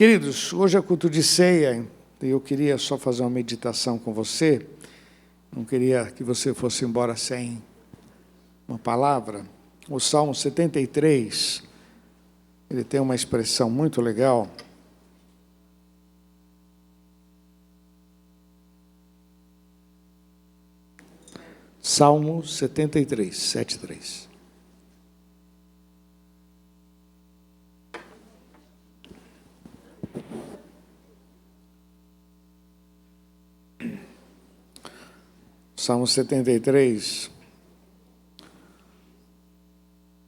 Queridos, hoje é culto de ceia, e eu queria só fazer uma meditação com você. Não queria que você fosse embora sem uma palavra. O Salmo 73, ele tem uma expressão muito legal. Salmo 73, 7:3. Salmo 73,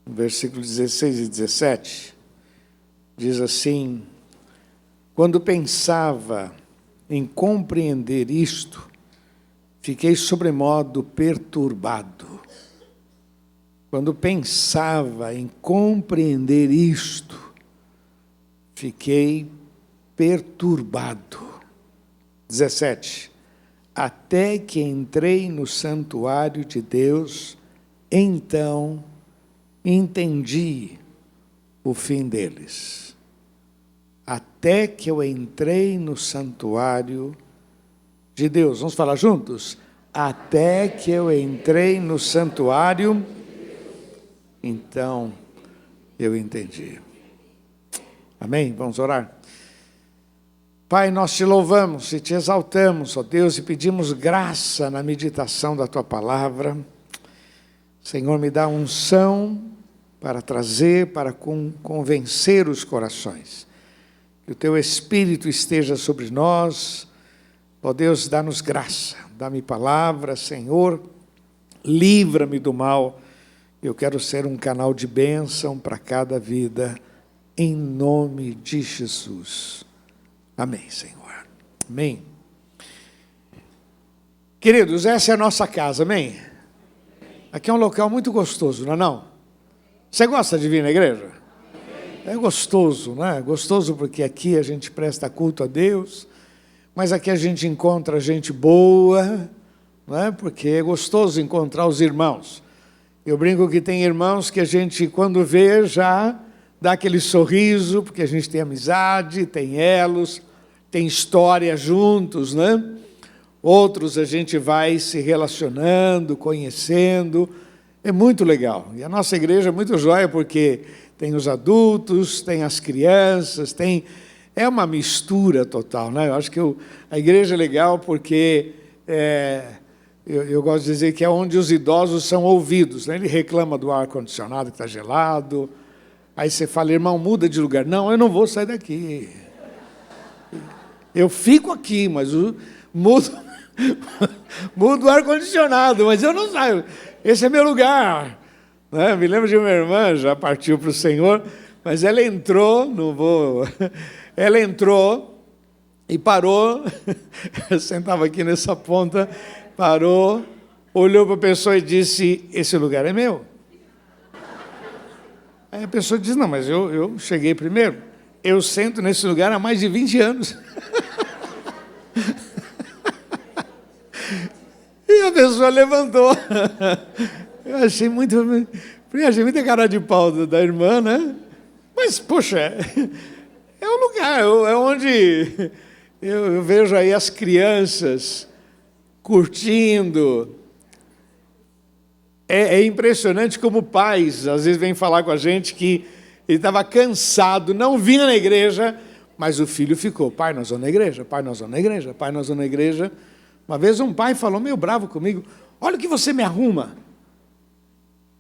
versículos 16 e 17, diz assim: quando pensava em compreender isto, fiquei sobremodo perturbado. Quando pensava em compreender isto, fiquei perturbado. 17. Até que entrei no santuário de Deus, então entendi o fim deles. Até que eu entrei no santuário de Deus. Vamos falar juntos? Até que eu entrei no santuário, então eu entendi. Amém? Vamos orar? Pai, nós te louvamos e te exaltamos, ó Deus, e pedimos graça na meditação da tua palavra. Senhor, me dá unção para trazer, para convencer os corações. Que o teu Espírito esteja sobre nós. Ó Deus, dá-nos graça, dá-me palavra, Senhor, livra-me do mal. Eu quero ser um canal de bênção para cada vida, em nome de Jesus. Amém, Senhor. Amém. Queridos, essa é a nossa casa, amém? Aqui é um local muito gostoso, não é não? Você gosta de vir na igreja? É gostoso, não é? Gostoso porque aqui a gente presta culto a Deus, mas aqui a gente encontra gente boa, não é? Porque é gostoso encontrar os irmãos. Eu brinco que tem irmãos que a gente, quando vê, já dá aquele sorriso, porque a gente tem amizade, tem elos, tem história juntos, né? Outros a gente vai se relacionando, conhecendo, é muito legal. E a nossa igreja é muito joia, porque tem os adultos, tem as crianças, é uma mistura total, né? Eu acho que a igreja é legal porque eu gosto de dizer que é onde os idosos são ouvidos, né? Ele reclama do ar-condicionado que está gelado. Aí você fala, irmão, muda de lugar. Não, eu não vou sair daqui. Eu fico aqui, mas mudo o ar-condicionado, mas eu não saio. Esse é meu lugar. Né? Me lembro de uma irmã, já partiu para o Senhor, mas ela entrou, ela entrou e parou, eu sentava aqui nessa ponta, parou, olhou para a pessoa e disse, esse lugar é meu. Aí a pessoa diz, não, mas eu cheguei primeiro. Eu sento nesse lugar há mais de 20 anos. E a pessoa levantou. Eu achei muita cara de pau da irmã, né? Mas, poxa, é o lugar, é onde eu vejo aí as crianças curtindo. É impressionante como pais, às vezes, vêm falar com a gente que ele estava cansado, não vinha na igreja, mas o filho ficou. Pai, nós vamos na igreja, pai, nós vamos na igreja, pai, nós vamos na igreja. Uma vez um pai falou, meio bravo comigo, olha o que você me arruma.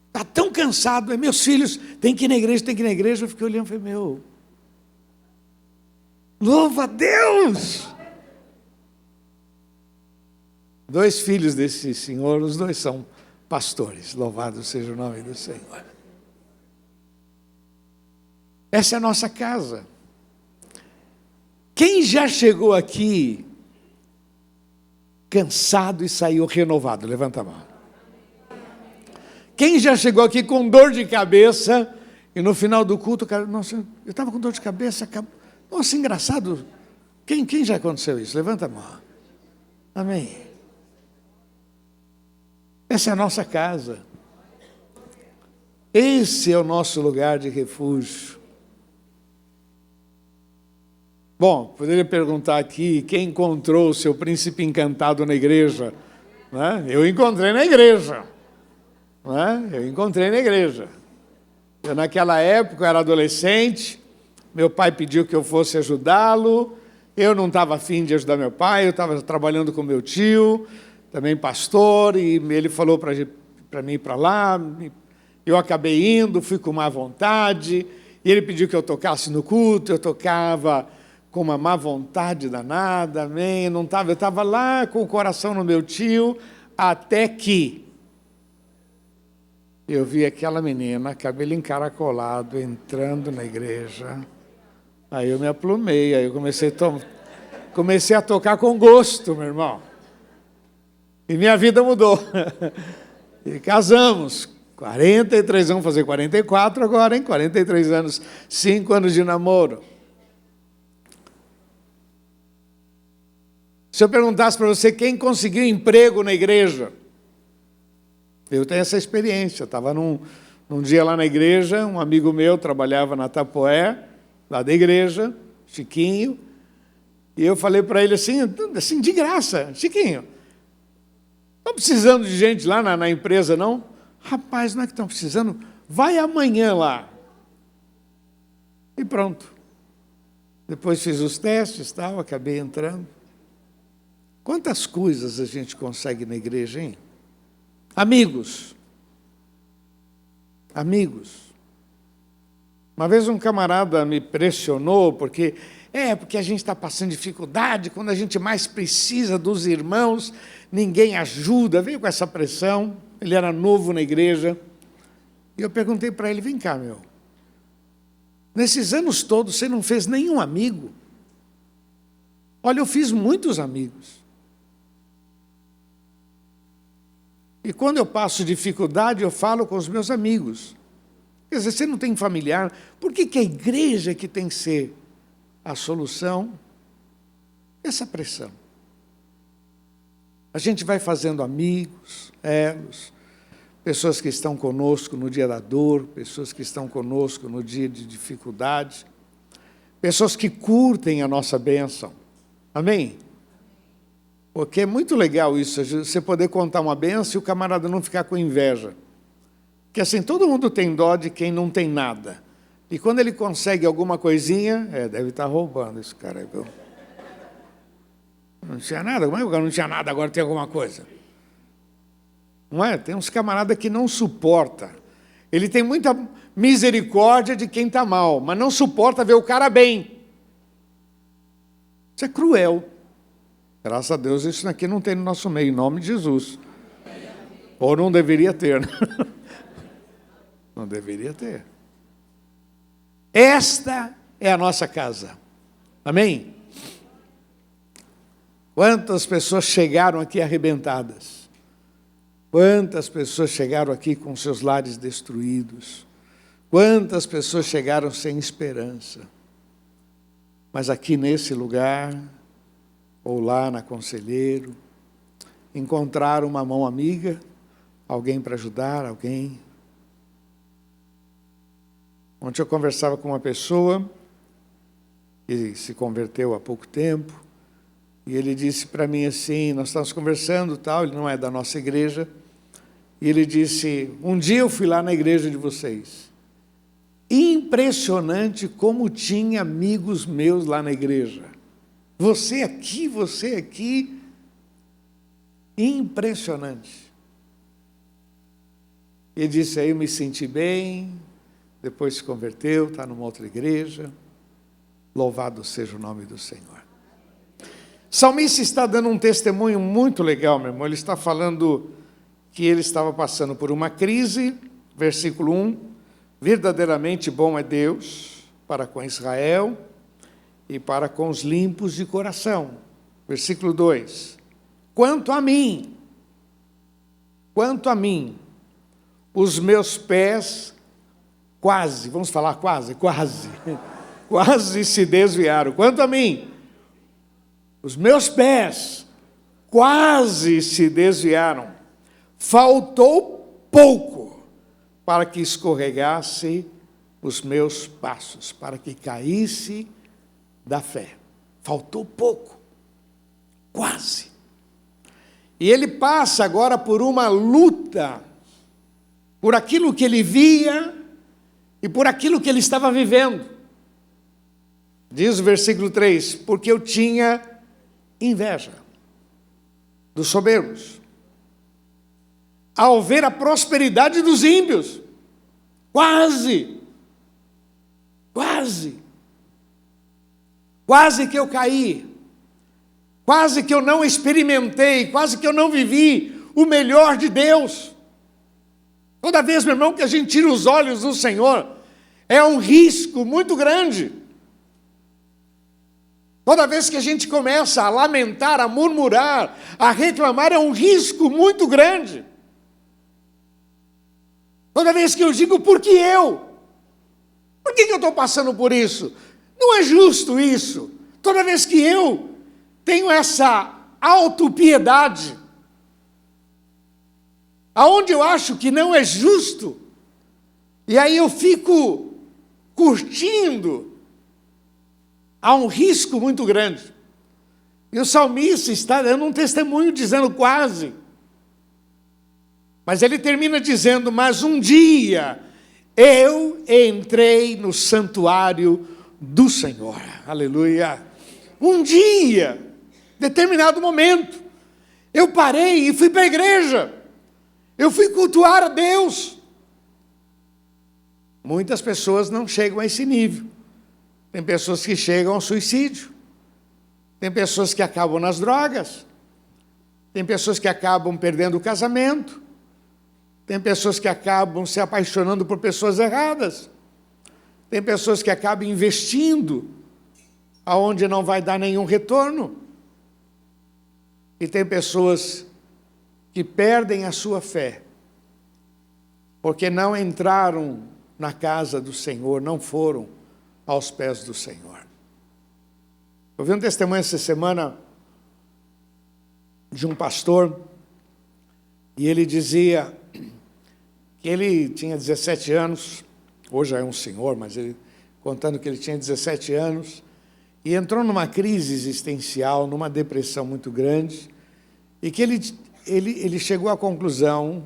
Está tão cansado, meus filhos, tem que ir na igreja, tem que ir na igreja. Eu fiquei olhando e falei, louva a Deus! 2 filhos desse senhor, os 2 são pastores, louvado seja o nome do Senhor. Essa é a nossa casa. Quem já chegou aqui cansado e saiu renovado? Levanta a mão. Quem já chegou aqui com dor de cabeça e no final do culto, cara, nossa, eu estava com dor de cabeça, nossa, engraçado. Quem já aconteceu isso? Levanta a mão. Amém. Essa é a nossa casa. Esse é o nosso lugar de refúgio. Bom, poderia perguntar aqui, quem encontrou o seu príncipe encantado na igreja? Né? Eu encontrei na igreja. Né? Eu encontrei na igreja. Eu, naquela época, eu era adolescente, meu pai pediu que eu fosse ajudá-lo, eu não estava afim de ajudar meu pai, eu estava trabalhando com meu tio, também pastor, e ele falou para mim ir para lá, eu acabei indo, fui com má vontade, e ele pediu que eu tocasse no culto, eu tocava com uma má vontade danada, amém? Eu estava lá com o coração no meu tio, até que eu vi aquela menina, cabelo encaracolado, entrando na igreja. Aí eu me aplumei, aí eu comecei a tocar com gosto, meu irmão. E minha vida mudou. E casamos. 43, vamos fazer 44 agora, hein? 43 anos, 5 anos de namoro. Se eu perguntasse para você quem conseguiu emprego na igreja, eu tenho essa experiência. Estava num dia lá na igreja, um amigo meu trabalhava na Tapoé, lá da igreja, Chiquinho, e eu falei para ele assim, de graça, Chiquinho, estão precisando de gente lá na empresa, não? Rapaz, não é que estão precisando? Vai amanhã lá. E pronto. Depois fiz os testes, tal, acabei entrando. Quantas coisas a gente consegue na igreja, hein? Amigos. Amigos. Uma vez um camarada me pressionou, porque a gente está passando dificuldade, quando a gente mais precisa dos irmãos, ninguém ajuda, veio com essa pressão, ele era novo na igreja, e eu perguntei para ele, vem cá, meu, nesses anos todos você não fez nenhum amigo? Olha, eu fiz muitos amigos. E quando eu passo dificuldade, eu falo com os meus amigos. Quer dizer, você não tem familiar, por que a igreja que tem que ser a solução? Essa pressão. A gente vai fazendo amigos, elos, pessoas que estão conosco no dia da dor, pessoas que estão conosco no dia de dificuldade, pessoas que curtem a nossa bênção. Amém? Porque é muito legal isso, você poder contar uma bênção e o camarada não ficar com inveja. Porque assim, todo mundo tem dó de quem não tem nada. E quando ele consegue alguma coisinha, deve estar roubando esse cara aí, viu? Não tinha nada, como é que o cara não tinha nada, agora tem alguma coisa? Não é? Tem uns camaradas que não suporta. Ele tem muita misericórdia de quem está mal, mas não suporta ver o cara bem. Isso é cruel. Graças a Deus isso aqui não tem no nosso meio, em nome de Jesus. Ou não deveria ter, né? Não deveria ter. Esta é a nossa casa. Amém? Quantas pessoas chegaram aqui arrebentadas? Quantas pessoas chegaram aqui com seus lares destruídos? Quantas pessoas chegaram sem esperança? Mas aqui nesse lugar, ou lá na Conselheiro, encontraram uma mão amiga, alguém para ajudar, alguém. Ontem eu conversava com uma pessoa que se converteu há pouco tempo, e ele disse para mim assim, nós estávamos conversando, tal, ele não é da nossa igreja, e ele disse, um dia eu fui lá na igreja de vocês. Impressionante como tinha amigos meus lá na igreja. Você aqui. Impressionante. Ele disse, aí eu me senti bem, depois se converteu, está numa outra igreja. Louvado seja o nome do Senhor. O salmista está dando um testemunho muito legal, meu irmão. Ele está falando que ele estava passando por uma crise, versículo 1, verdadeiramente bom é Deus para com Israel e para com os limpos de coração. Versículo 2, quanto a mim, os meus pés quase se desviaram. Quanto a mim, os meus pés quase se desviaram. Faltou pouco para que escorregasse os meus passos, para que caísse da fé. Faltou pouco, quase. E ele passa agora por uma luta, por aquilo que ele via e por aquilo que ele estava vivendo. Diz o versículo 3, porque eu tinha inveja dos soberbos, ao ver a prosperidade dos ímpios. Quase que eu caí, quase que eu não experimentei, quase que eu não vivi o melhor de Deus. Toda vez, meu irmão, que a gente tira os olhos do Senhor, é um risco muito grande. Toda vez que a gente começa a lamentar, a murmurar, a reclamar, é um risco muito grande. Toda vez que eu digo, por que eu? Por que eu estou passando por isso? Não é justo isso. Toda vez que eu tenho essa autopiedade, aonde eu acho que não é justo, e aí eu fico curtindo, há um risco muito grande. E o salmista está dando um testemunho dizendo quase. Mas ele termina dizendo, mas um dia eu entrei no santuário do Senhor. Aleluia. Um dia, determinado momento, eu parei e fui para a igreja. Eu fui cultuar a Deus. Muitas pessoas não chegam a esse nível. Tem pessoas que chegam ao suicídio. Tem pessoas que acabam nas drogas. Tem pessoas que acabam perdendo o casamento. Tem pessoas que acabam se apaixonando por pessoas erradas. Tem pessoas que acabam investindo aonde não vai dar nenhum retorno. E tem pessoas que perdem a sua fé porque não entraram na casa do Senhor, não foram aos pés do Senhor. Eu vi um testemunho essa semana de um pastor e ele dizia que ele tinha 17 anos, hoje já é um senhor, mas ele contando que ele tinha 17 anos, e entrou numa crise existencial, numa depressão muito grande, e que ele chegou à conclusão,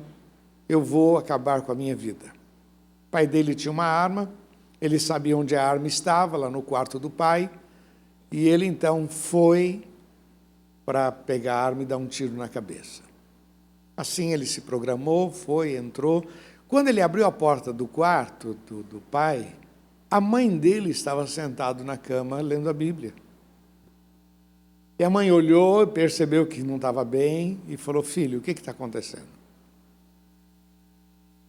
eu vou acabar com a minha vida. O pai dele tinha uma arma, ele sabia onde a arma estava, lá no quarto do pai, e ele então foi para pegar a arma e dar um tiro na cabeça. Assim ele se programou, foi, entrou. Quando ele abriu a porta do quarto do pai, a mãe dele estava sentada na cama lendo a Bíblia. E a mãe olhou, percebeu que não estava bem e falou, filho, o que está acontecendo?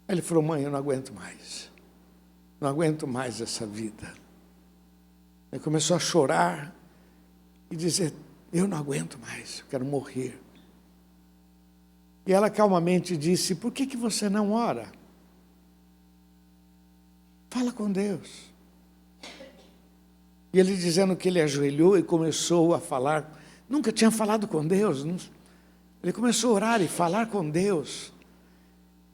Aí ele falou, mãe, eu não aguento mais. Não aguento mais essa vida. Ele começou a chorar e dizer, eu não aguento mais, eu quero morrer. E ela calmamente disse, por que você não ora? Fala com Deus. E ele dizendo que ele ajoelhou e começou a falar, nunca tinha falado com Deus, ele começou a orar e falar com Deus.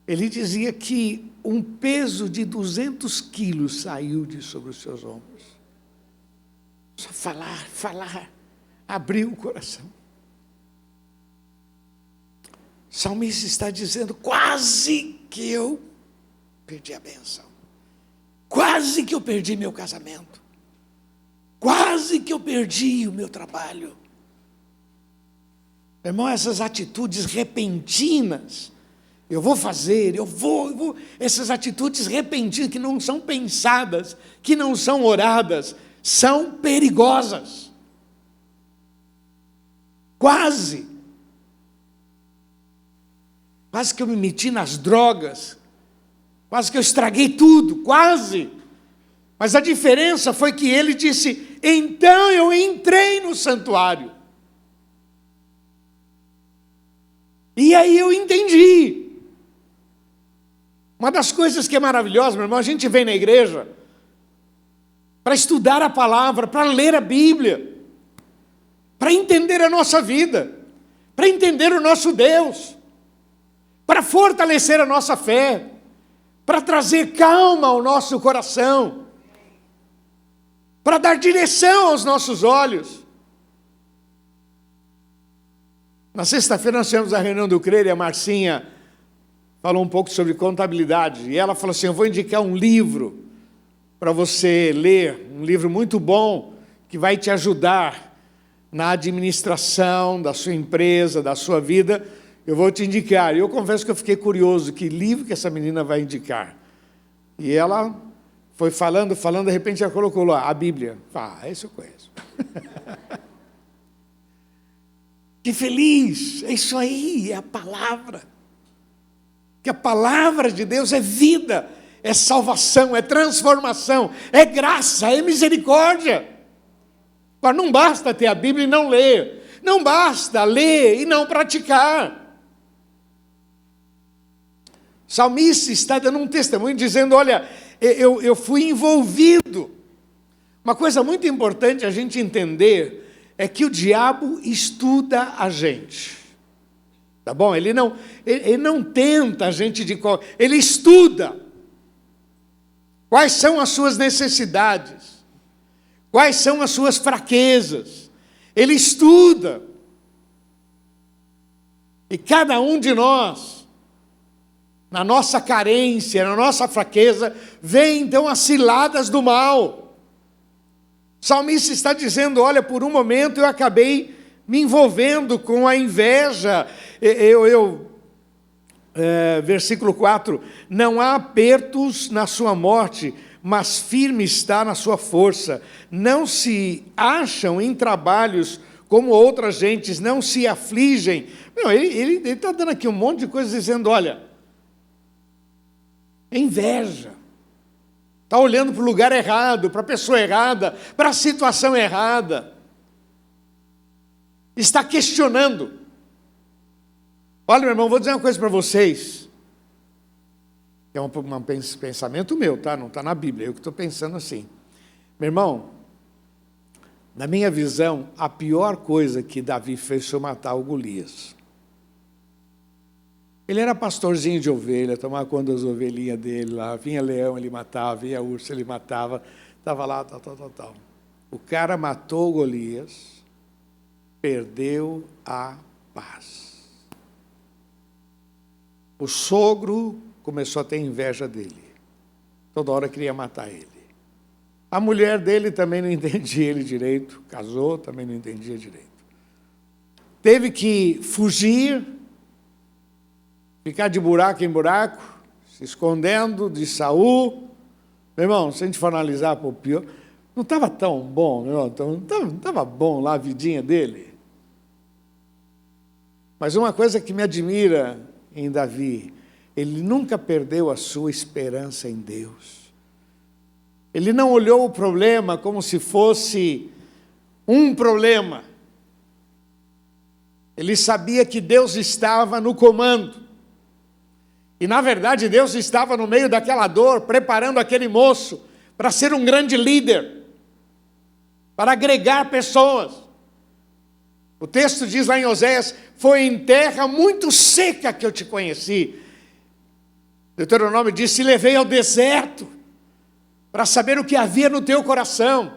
Ele dizia que um peso de 200 quilos saiu de sobre os seus ombros. Só falar, abriu o coração. O salmista está dizendo, quase que eu perdi a bênção. Quase que eu perdi meu casamento. Quase que eu perdi o meu trabalho. Irmão, essas atitudes repentinas, eu vou fazer, eu vou, essas atitudes repentinas que não são pensadas, que não são oradas, são perigosas. Quase que eu me meti nas drogas, quase que eu estraguei tudo, quase. Mas a diferença foi que ele disse, então eu entrei no santuário. E aí eu entendi. Uma das coisas que é maravilhosa, meu irmão, a gente vem na igreja para estudar a palavra, para ler a Bíblia, para entender a nossa vida, para entender o nosso Deus, para fortalecer a nossa fé, para trazer calma ao nosso coração, para dar direção aos nossos olhos. Na sexta-feira nós tivemos a reunião do CRER e a Marcinha falou um pouco sobre contabilidade. E ela falou assim, eu vou indicar um livro para você ler, um livro muito bom, que vai te ajudar na administração da sua empresa, da sua vida. Eu vou te indicar. E eu confesso que eu fiquei curioso, que livro que essa menina vai indicar. E ela foi falando, de repente ela colocou lá, a Bíblia. Esse eu conheço. Que feliz! É isso aí, é a palavra. Que a palavra de Deus é vida, é salvação, é transformação, é graça, é misericórdia. Agora, não basta ter a Bíblia e não ler. Não basta ler e não praticar. O salmista está dando um testemunho dizendo, olha, eu fui envolvido. Uma coisa muito importante a gente entender é que o diabo estuda a gente. Tá bom? Ele não tenta a gente ele estuda. Quais são as suas necessidades? Quais são as suas fraquezas? Ele estuda. E cada um de nós, na nossa carência, na nossa fraqueza, vê então as ciladas do mal. O salmista está dizendo, olha, por um momento eu acabei me envolvendo com a inveja. Versículo 4, não há apertos na sua morte, mas firme está na sua força. Não se acham em trabalhos como outras gentes, não se afligem. Não, ele está dando aqui um monte de coisas dizendo, olha, é inveja. Está olhando para o lugar errado, para a pessoa errada, para a situação errada. Está questionando. Olha, meu irmão, vou dizer uma coisa para vocês. É um pensamento meu, tá? Não está na Bíblia, eu que estou pensando assim. Meu irmão, na minha visão, a pior coisa que Davi fez foi matar o Golias. Ele era pastorzinho de ovelha, tomava conta das ovelhinhas dele lá. Vinha leão, ele matava, vinha urso, ele matava. Estava lá, tal. O cara matou o Golias, perdeu a paz. O sogro começou a ter inveja dele. Toda hora queria matar ele. A mulher dele também não entendia ele direito. Casou, também não entendia direito. Teve que fugir, ficar de buraco em buraco, se escondendo de Saul. Meu irmão, se a gente for analisar por pior, não estava tão bom, meu irmão, não estava bom lá a vidinha dele. Mas uma coisa que me admira em Davi, ele nunca perdeu a sua esperança em Deus. Ele não olhou o problema como se fosse um problema. Ele sabia que Deus estava no comando. E, na verdade, Deus estava no meio daquela dor, preparando aquele moço para ser um grande líder, para agregar pessoas. O texto diz lá em Oséias, foi em terra muito seca que eu te conheci. Deuteronômio diz, te levei ao deserto, para saber o que havia no teu coração,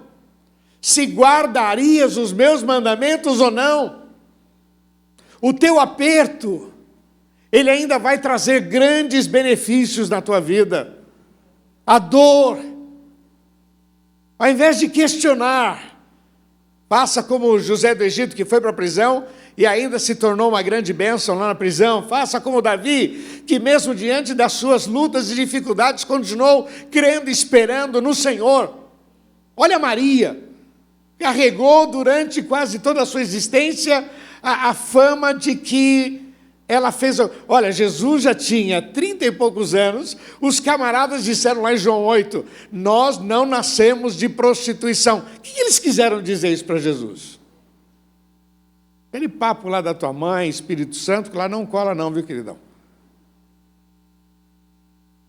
se guardarias os meus mandamentos ou não. O teu aperto, ele ainda vai trazer grandes benefícios na tua vida. A dor, ao invés de questionar, faça como José do Egito, que foi para a prisão e ainda se tornou uma grande bênção lá na prisão. Faça como Davi, que mesmo diante das suas lutas e dificuldades, continuou crendo e esperando no Senhor. Olha Maria, carregou durante quase toda a sua existência a fama de que ela fez... Olha, Jesus já tinha 30 e poucos anos, os camaradas disseram lá em João 8, nós não nascemos de prostituição. O que eles quiseram dizer isso para Jesus? Aquele papo lá da tua mãe, Espírito Santo, que lá não cola não, viu, queridão?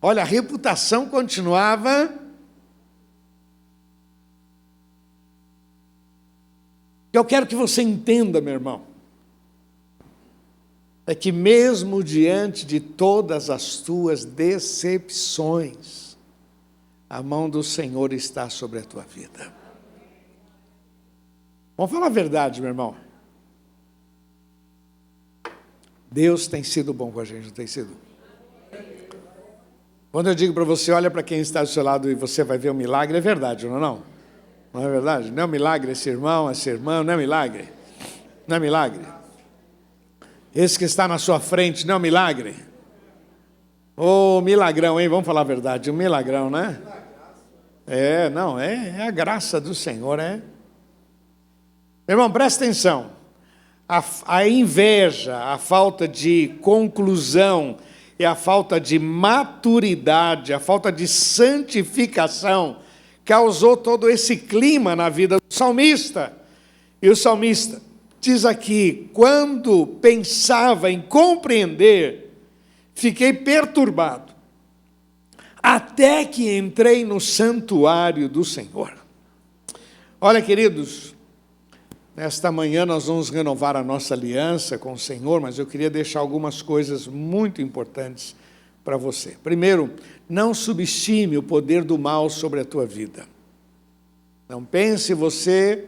Olha, a reputação continuava... Eu quero que você entenda, meu irmão, é que mesmo diante de todas as tuas decepções, a mão do Senhor está sobre a tua vida. Vamos falar a verdade, meu irmão. Deus tem sido bom com a gente, não tem sido? Quando eu digo para você, olha para quem está do seu lado e você vai ver um milagre, é verdade, não é não? Não é verdade? Não é um milagre esse irmão, essa irmã, não é milagre? Não é milagre? Esse que está na sua frente, não é um milagre? Ô, milagrão, hein? Vamos falar a verdade, um milagrão, né? É a graça do Senhor, é. Meu irmão, presta atenção. A inveja, a falta de conclusão e a falta de maturidade, a falta de santificação, causou todo esse clima na vida do salmista. E o salmista diz aqui, quando pensava em compreender, fiquei perturbado, até que entrei no santuário do Senhor. Olha, queridos, nesta manhã nós vamos renovar a nossa aliança com o Senhor, mas eu queria deixar algumas coisas muito importantes para você. Primeiro, não subestime o poder do mal sobre a tua vida. Não pense você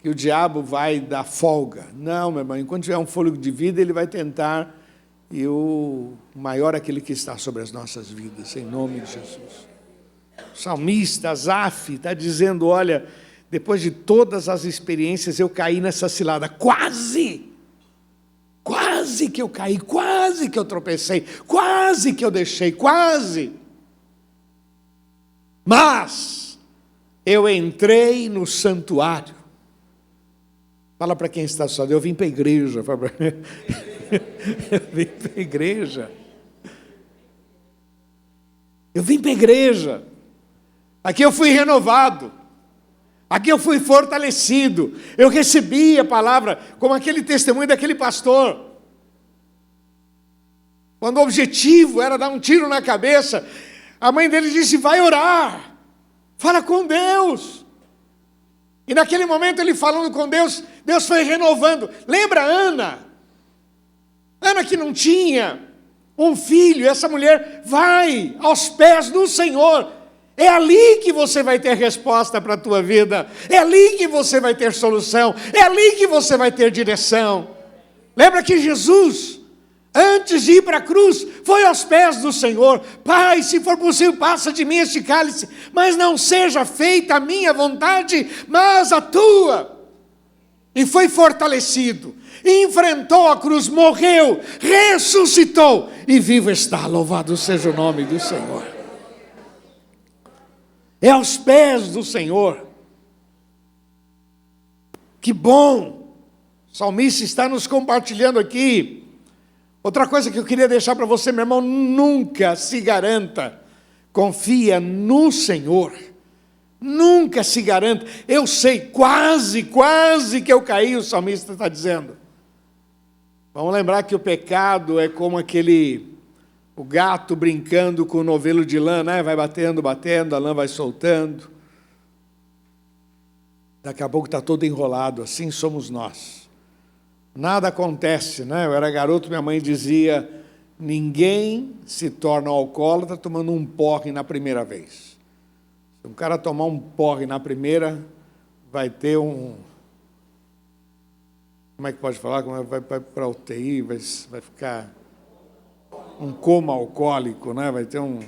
que o diabo vai dar folga. Não, meu irmão, enquanto tiver um fôlego de vida, ele vai tentar, e o maior é aquele que está sobre as nossas vidas, em nome de Jesus. O salmista, Asaf, está dizendo, olha, depois de todas as experiências, eu caí nessa cilada, quase que eu caí, quase que eu tropecei, quase que eu deixei, quase. Mas eu entrei no santuário. Fala para quem está só, eu vim para a igreja. Fala para mim. Eu vim para a igreja. Eu vim para a igreja. Aqui eu fui renovado. Aqui eu fui fortalecido. Eu recebi a palavra como aquele testemunho daquele pastor. Quando o objetivo era dar um tiro na cabeça, a mãe dele disse, vai orar. Fala com Deus. E naquele momento ele falando com Deus, Deus foi renovando. Lembra Ana? Ana que não tinha um filho, essa mulher vai aos pés do Senhor. É ali que você vai ter resposta para a tua vida. É ali que você vai ter solução. É ali que você vai ter direção. Lembra que Jesus, antes de ir para a cruz, foi aos pés do Senhor. Pai, se for possível, passa de mim este cálice, mas não seja feita a minha vontade, mas a tua. E foi fortalecido, enfrentou a cruz, morreu, ressuscitou, e vivo está, louvado seja o nome do Senhor. É aos pés do Senhor. Que bom, o salmista está nos compartilhando aqui. Outra coisa que eu queria deixar para você, meu irmão, nunca se garanta, confia no Senhor. Nunca se garanta. Eu sei, quase que eu caí, o salmista está dizendo. Vamos lembrar que o pecado é como o gato brincando com o novelo de lã, né? Vai batendo, a lã vai soltando. Daqui a pouco está todo enrolado, assim somos nós. Nada acontece, né? Eu era garoto, minha mãe dizia, ninguém se torna alcoólatra tomando um porre na primeira vez. Se um cara tomar um porre na primeira, vai ter como é que pode falar? Vai para a UTI, vai ficar um coma alcoólico, né? Vai ter um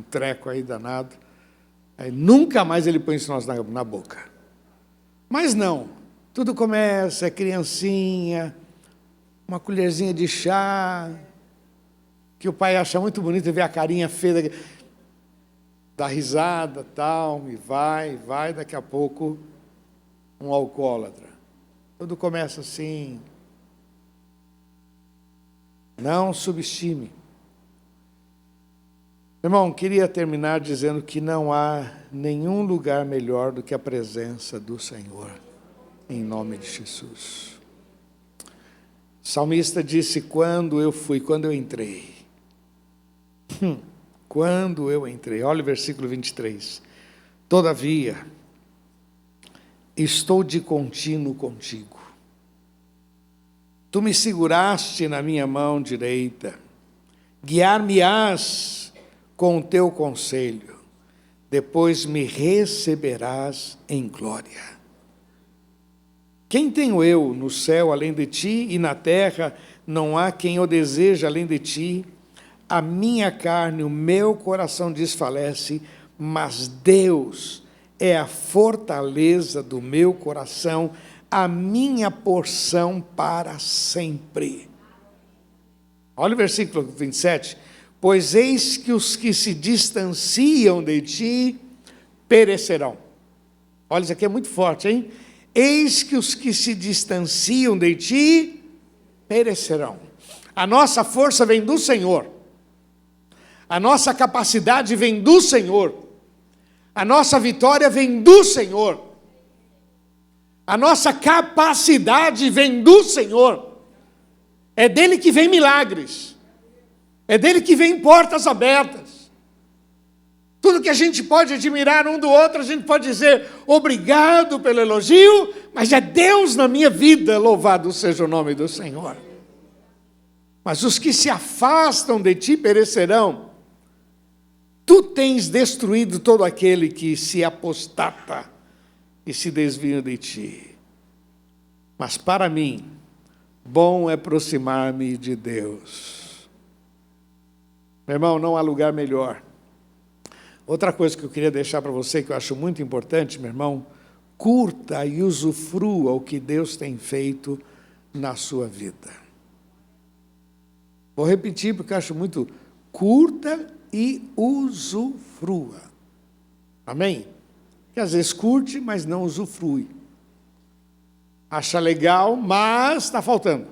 treco aí danado. Aí nunca mais ele põe isso na boca. Mas não, tudo começa, é criancinha, uma colherzinha de chá, que o pai acha muito bonito e vê a carinha feia, dá risada, tal, e vai, daqui a pouco, um alcoólatra. Tudo começa assim. Não subestime. Irmão, queria terminar dizendo que não há nenhum lugar melhor do que a presença do Senhor, em nome de Jesus. O salmista disse, quando eu entrei. Quando eu entrei. Olha o versículo 23. Todavia, estou de contínuo contigo. Tu me seguraste na minha mão direita. Guiar-me-ás com o teu conselho. Depois me receberás em glória. Quem tenho eu no céu além de ti, e na terra não há quem o deseje além de ti. A minha carne, o meu coração desfalece, mas Deus é a fortaleza do meu coração, a minha porção para sempre. Olha o versículo 27. Pois eis que os que se distanciam de ti perecerão. Olha, isso aqui é muito forte, hein? Eis que os que se distanciam de ti perecerão. A nossa força vem do Senhor. A nossa capacidade vem do Senhor. A nossa vitória vem do Senhor. A nossa capacidade vem do Senhor. É dele que vem milagres. É dele que vem portas abertas. Tudo que a gente pode admirar um do outro, a gente pode dizer obrigado pelo elogio, mas é Deus na minha vida, louvado seja o nome do Senhor. Mas os que se afastam de ti perecerão. Tu tens destruído todo aquele que se apostata e se desvia de ti. Mas para mim, bom é aproximar-me de Deus. Meu irmão, não há lugar melhor. Outra coisa que eu queria deixar para você, que eu acho muito importante, meu irmão, curta e usufrua o que Deus tem feito na sua vida. Vou repetir porque eu acho muito curta e usufrua. Amém? Que às vezes curte, mas não usufrui. Acha legal, mas está faltando.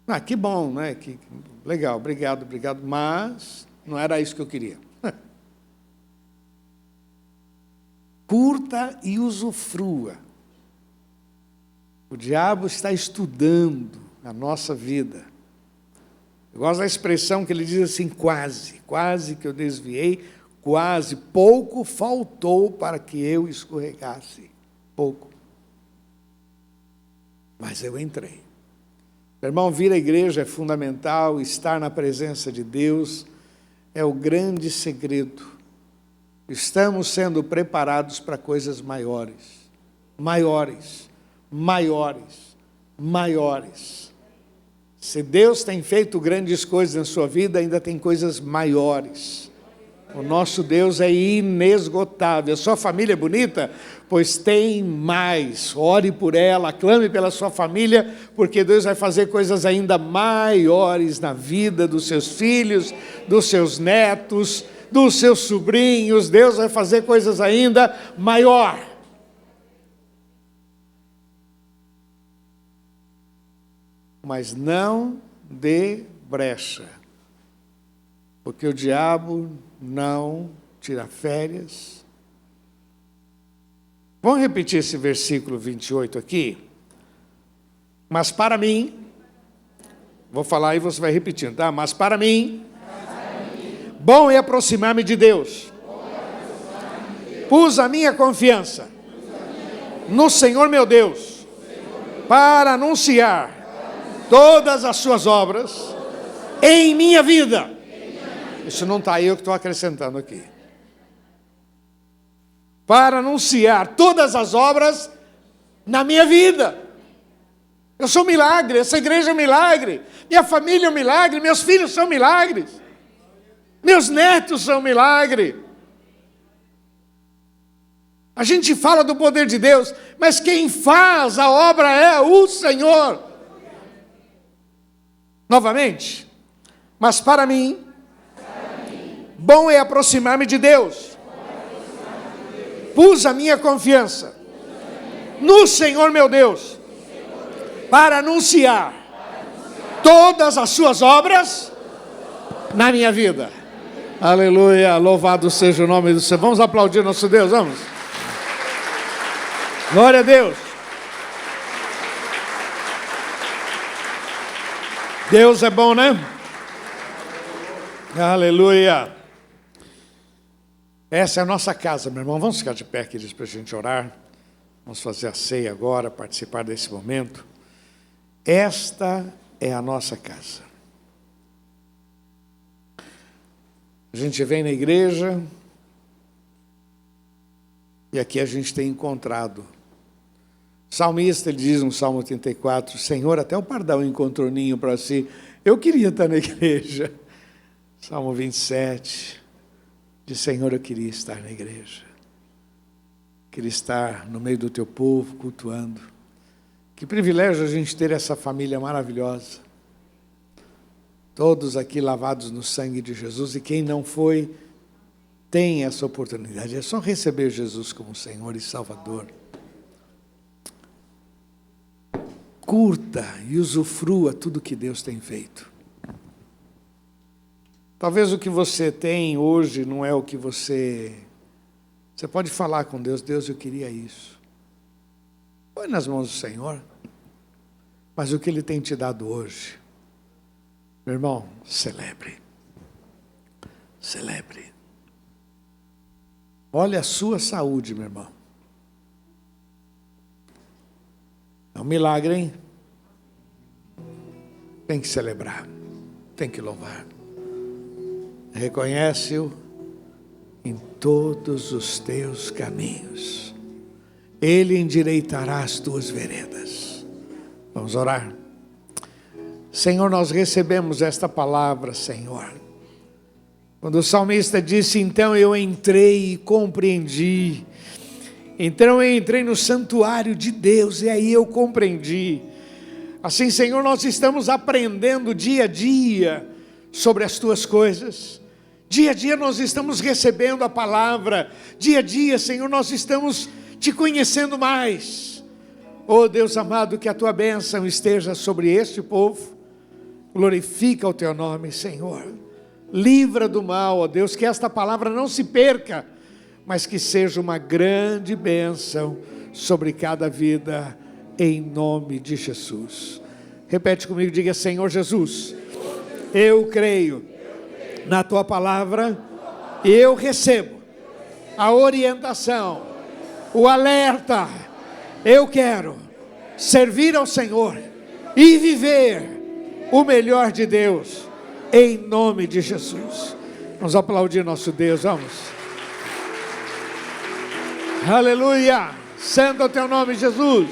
Ah, que bom, né? Que legal, obrigado, mas não era isso que eu queria. Curta e usufrua. O diabo está estudando a nossa vida. Eu gosto da expressão que ele diz assim, quase que eu desviei, quase, pouco faltou para que eu escorregasse, pouco. Mas eu entrei. Meu irmão, vir à igreja é fundamental, estar na presença de Deus é o grande segredo. Estamos sendo preparados para coisas maiores, maiores, maiores, maiores. Se Deus tem feito grandes coisas na sua vida, ainda tem coisas maiores. O nosso Deus é inesgotável. A sua família é bonita? Pois tem mais. Ore por ela, clame pela sua família, porque Deus vai fazer coisas ainda maiores na vida dos seus filhos, dos seus netos, dos seus sobrinhos. Deus vai fazer coisas ainda maior. Mas não dê brecha, porque o diabo não tira férias. Vamos repetir esse versículo 28 aqui? Mas para mim, vou falar e você vai repetindo, tá? Mas para mim, bom é aproximar-me de Deus. Pus a minha confiança no Senhor meu Deus, para anunciar todas as suas obras em minha vida. Isso não está aí, eu que estou acrescentando aqui. Para anunciar todas as obras na minha vida. Eu sou um milagre, essa igreja é um milagre, minha família é um milagre, meus filhos são milagres, meus netos são um milagre. A gente fala do poder de Deus, mas quem faz a obra é o Senhor. Novamente, mas para mim, bom é aproximar-me de Deus. Pus a minha confiança no Senhor meu Deus, para anunciar todas as suas obras na minha vida. Aleluia, louvado seja o nome do Senhor. Vamos aplaudir nosso Deus, vamos. Glória a Deus. Deus é bom, né? Aleluia. Essa é a nossa casa, meu irmão. Vamos ficar de pé, queridos, para a gente orar. Vamos fazer a ceia agora, participar desse momento. Esta é a nossa casa. A gente vem na igreja e aqui a gente tem encontrado O salmista, ele diz no Salmo 34, Senhor, até o pardal encontrou ninho para si. Eu queria estar na igreja. Salmo 27, diz, Senhor, eu queria estar na igreja. Queria estar no meio do teu povo, cultuando. Que privilégio a gente ter essa família maravilhosa. Todos aqui lavados no sangue de Jesus, e quem não foi, tem essa oportunidade. É só receber Jesus como Senhor e Salvador. Curta e usufrua tudo que Deus tem feito. Talvez o que você tem hoje não é o que você... Você pode falar com Deus, Deus, eu queria isso. Põe nas mãos do Senhor. Mas o que Ele tem te dado hoje, meu irmão, celebre. Celebre. Olha a sua saúde, meu irmão. É um milagre, hein? Tem que celebrar, tem que louvar. Reconhece-o em todos os teus caminhos. Ele endireitará as tuas veredas. Vamos orar. Senhor, nós recebemos esta palavra, Senhor. Quando o salmista disse, então eu entrei e compreendi. Então eu entrei no santuário de Deus e aí eu compreendi. Assim, Senhor, nós estamos aprendendo dia a dia sobre as tuas coisas. Dia a dia nós estamos recebendo a palavra. Dia a dia, Senhor, nós estamos te conhecendo mais. Oh Deus amado, que a tua bênção esteja sobre este povo. Glorifica o teu nome, Senhor. Livra do mal, ó Deus, que esta palavra não se perca, mas que seja uma grande bênção sobre cada vida, em nome de Jesus. Repete comigo, diga, Senhor Jesus, eu creio na tua palavra e eu recebo a orientação, o alerta. Eu quero servir ao Senhor e viver o melhor de Deus, em nome de Jesus. Vamos aplaudir nosso Deus, vamos. Aleluia, santo é o teu nome, Jesus.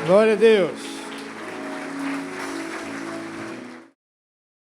Glória a Deus.